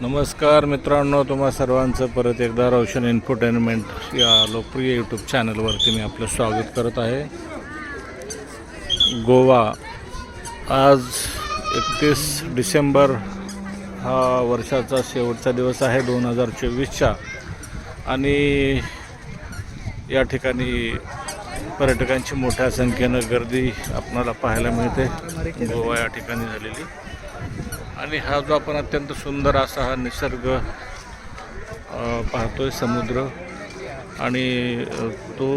नमस्कार मित्रांनो, तुम्हा सर्वांचं परत एकदा रोशन एंटरटेनमेंट या लोकप्रिय यूट्यूब चॅनलवरती मी आपलं स्वागत करत आहे. गोवा आज 31 डिसेंबर हा वर्षाचा शेवटचा दिवस आहे 2024चा आणि या ठिकाणी पर्यटकांची मोठ्या संख्येनं गर्दी आपणाला पाहायला मिळते. गोवा या ठिकाणी झालेली आणि हा जो आपण अत्यंत सुंदर असा हा निसर्ग पाहतोय, समुद्र, आणि तो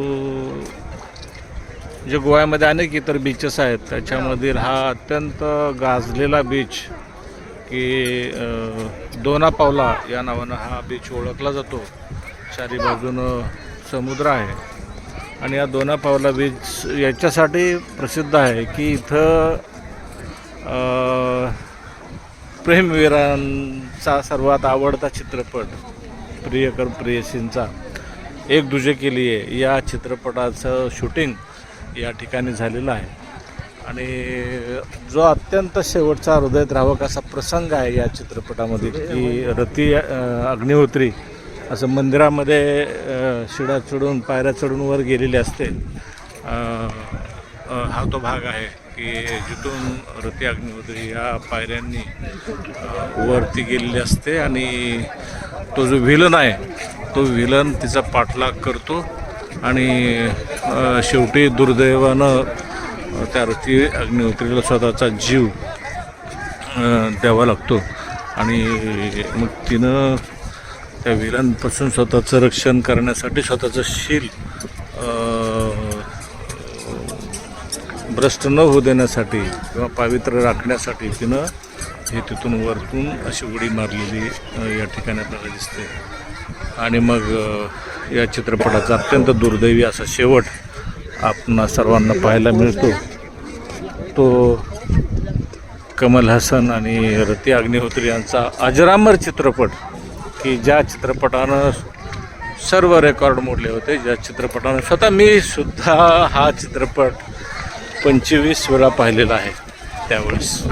जे गोव्यामध्ये अनेक इतर बीचेस आहेत त्याच्यामधील हा अत्यंत गाजलेला बीच की दोना पावला या नावानं हा बीच ओळखला जातो. चारी बाजूनं समुद्र आहे आणि या दोना पावला बीच याच्यासाठी प्रसिद्ध आहे की इथं प्रेमवीरांचा सर्वात आवडता चित्रपट प्रियकर प्रेयसींचा एक दुजे के लिए या चित्रपटाचं शूटिंग या ठिकाणी झालेलं आहे. आणि जो अत्यंत शेवटचा हृदयात राहावक असा प्रसंग आहे या चित्रपटामध्ये की रती अग्निहोत्री असं मंदिरामध्ये शिड्या चढून पायऱ्या चढून वर गेलेली असते. हा तो भाग आहे की जिथून रती अग्निहोत्री या पायऱ्यांनी वरती गेलेली असते आणि तो जो व्हिलन आहे तो व्हिलन तिचा पाठलाग करतो आणि शेवटी दुर्दैवानं त्या रती अग्निहोत्रीला स्वतःचा जीव द्यावा लागतो आणि मग तिनं त्या व्हिलनपासून स्वतःचं रक्षण करण्यासाठी स्वतःचं शील भ्रष्ट न होऊ देण्यासाठी किंवा पावित्र्य राखण्यासाठी तिनं हे तिथून वरतून अशी उडी मारलेली या ठिकाणी आपल्याला दिसते. आणि मग या चित्रपटाचा अत्यंत दुर्दैवी असा शेवट आपणा सर्वांना पाहायला मिळतो. तो कमल हसन आणि रती अग्निहोत्री यांचा अजरामर चित्रपट की ज्या चित्रपटानं सर्व रेकॉर्ड मोडले होते, ज्या चित्रपटानं स्वतः मी सुद्धा हा चित्रपट 25 वेळा पाहिलेला आहे. त्यावेळेस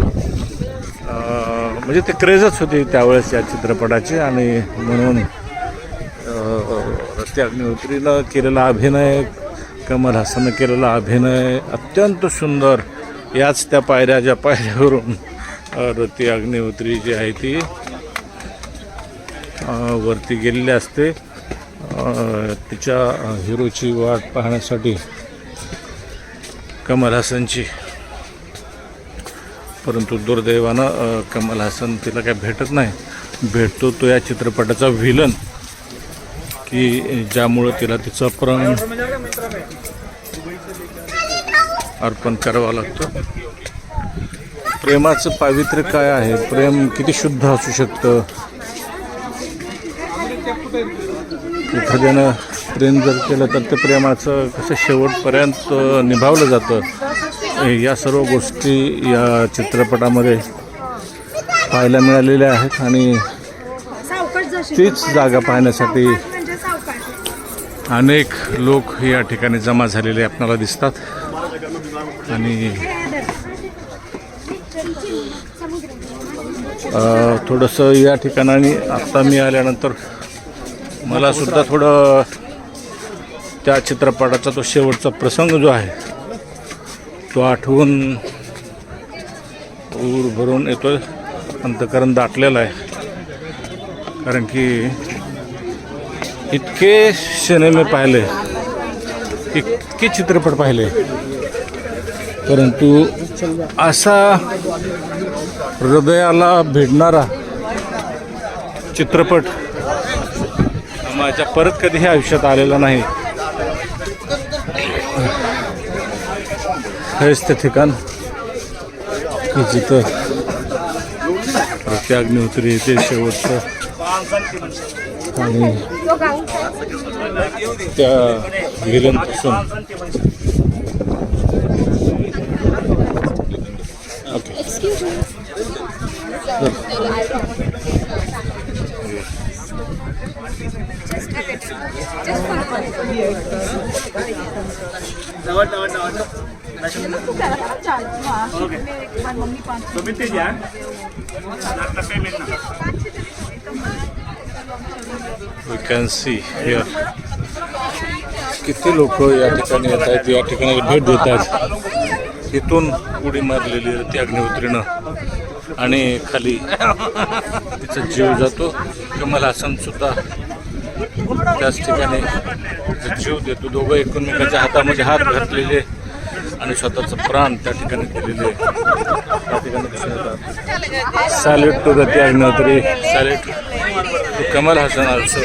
म्हणजे ते क्रेजच होती त्यावेळेस या चित्रपटाची. आणि म्हणून रती अग्निहोत्रीनं केलेला अभिनय, कमल हसननं केलेला अभिनय अत्यंत सुंदर. याच त्या पायऱ्या ज्या पायऱ्यावरून रती अग्निहोत्री जी आहे ती वरती गेलेली असते तिच्या हिरोची वाट पाहण्यासाठी कमल हसनची. परंतु दुर्दैवानं कमल हसन तिला काय भेटत नाही. भेटतो तो या चित्रपटाचा व्हिलन की ज्यामुळं तिला तिचा प्राण अर्पण करावा लागतो. प्रेमाचं पावित्र्य काय आहे, प्रेम किती शुद्ध असू शकतं, एखाद्यानं प्रेम जर केलं तर ते प्रेमाचं कसं शेवटपर्यंत निभावलं जातं, या सर्व गोष्टी या चित्रपटामध्ये पाहायला मिळालेल्या आहेत. आणि तीच जागा पाहण्यासाठी अनेक लोक या ठिकाणी जमा झालेले आपल्याला दिसतात. आणि थोडंसं या ठिकाणी आत्ता मी आल्यानंतर मला सुद्धा थोडं त्या चित्रपटाचा तो शेवटचा प्रसंग जो आहे तो आठवून ऊर भरून येतोय, अंतःकरण दाटलेलं आहे. कारण की इतके सिनेमे पाहिले, इतके चित्रपट पाहिले, परंतु असा हृदयाला भिडणारा चित्रपट माझ्या परत कधीही आयुष्यात आलेला नाही. हेच ते ठिकाण की जिथं रती अग्निहोत्री येते शेवटचं आणि त्या व्हिलनपासून Oke. Submit ya. Data payment. We can see here किती लोक या ठिकाणी येत आहेत, या ठिकाणी भेट देत आहेत. इथून उडी मारलेली ती अग्निहोत्रीनं आणि खाली तिचा जीव जातो. कमल हसन सुद्धा त्याच ठिकाणी तिचा जीव देतो. दोघं एकमेकाच्या हातामध्ये हात घातलेले आणि स्वतःचं प्राण त्या ठिकाणी दिलेले त्या ठिकाणी दिसून येतात. Salute to the Agnihotri, salute to Kamal Haasan also,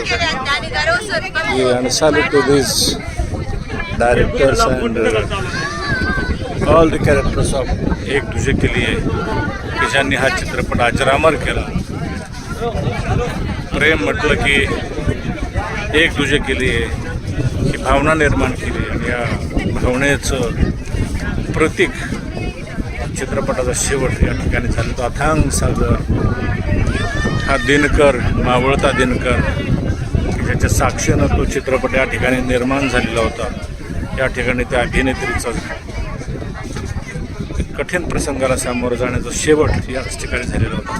and salute to these directors and all the characters of एक दूजे के लिए की ज्यांनी हा चित्रपट अजरामर केला. प्रेम म्हटलं की एक दूजे के लिए ही भावना निर्माण केली आणि या भावनेचं प्रतीक चित्रपटाचा शेवट या ठिकाणी झाला. तो अथांग सागर हा दिनकर, मावळता दिनकर, ज्याच्या साक्षीनं तो चित्रपट या ठिकाणी निर्माण झालेला होता. या ठिकाणी त्या अभिनेत्रीचा कठीण प्रसंगाला सामोरं जाण्याचा शेवट याच ठिकाणी झालेला होता.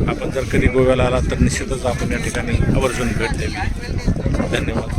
आपण जर कधी गोव्याला आला तर निश्चितच आपण या ठिकाणी आवर्जून भेट द्यावी. धन्यवाद.